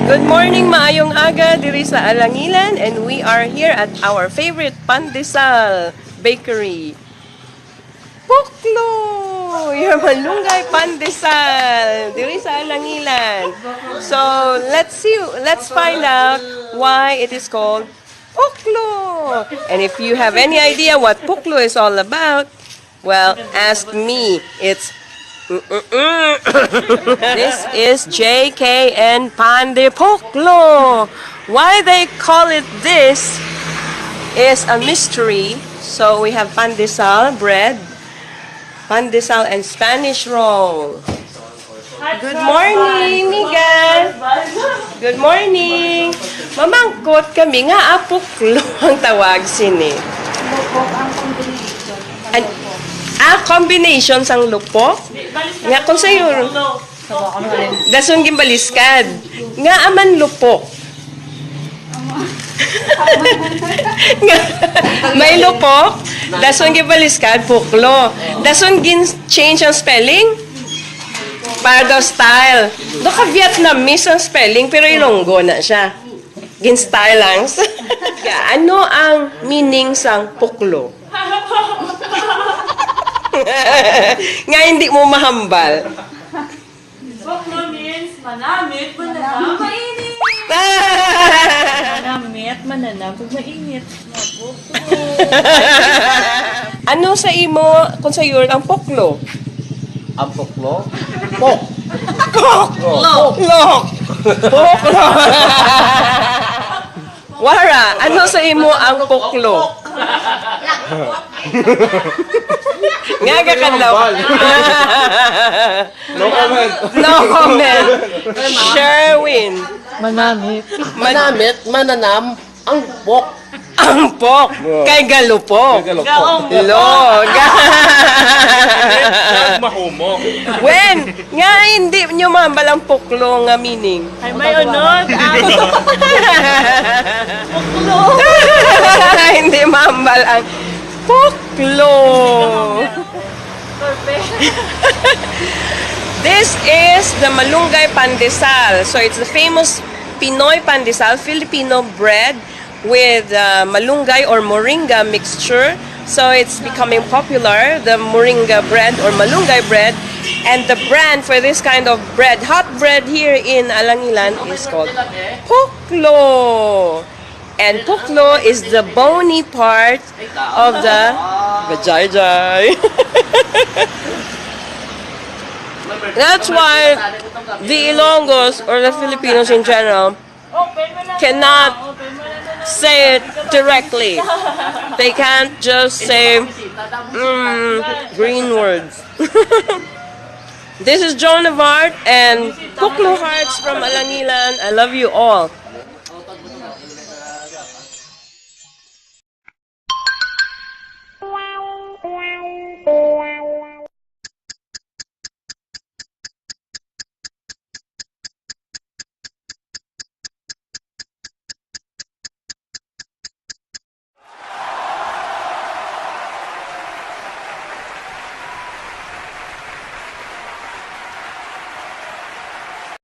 Good morning, maayong aga diri sa Alangilan, and we are here at our favorite Pandesal Bakery. Puklo! Your malunggay Pandesal diri sa Alangilan. So, let's find out why it is called Puklo. And if you have any idea what Puklo is all about, well, ask me. It's This is JKN Pande Puklo. Why they call it this is a mystery. So we have pandesal bread, pandesal and Spanish roll. Good morning, Miguel. Good morning. Mamangkot kami nga Puklo ang tawag sini. Combination sang lupok. Nga kung sa'yo, dason gimbaliskad. Nga aman lupok. May lupok, dason gimbaliskad, puklo. Dason gin-change ang spelling para daw style. Do ka Vietnamese ang spelling, pero ilonggo na siya. Gin-style lang. Ano ang meaning sang puklo? Nga hindi mo mahambal. Puklo means manamit, mananam, mainit. Manamit, mananam, pag mainit. Ano sa imo, kung sa iyo, ang puklo? Ang puklo? Pok! Lok! Puklo! Wara, ano sa imo ang puklo? Nga ka kanlaw. No comment. No comment. Sherwin. Manamit. Manamit, mananam, ang pok. Ang pok. Kay galupok. Gaong. Log. Mahumok. When? Nga hindi nyo mahambal ang puklo nga meaning. Ay, may unod. Puklo. Hindi mahambal ang puklo. This is the malunggay pandesal. So it's the famous Pinoy pandesal, Filipino bread with malunggay or moringa mixture. So it's becoming popular, the moringa bread or malunggay bread. And the brand for this kind of bread, hot bread here in Alangilan, is called Puklo. And puklo is the bony part of the vajayjay. That's why the Ilonggos or the Filipinos in general cannot say it directly. They can't just say green words. This is Joan of Art and Puklo Hearts from Alangilan. I love you all.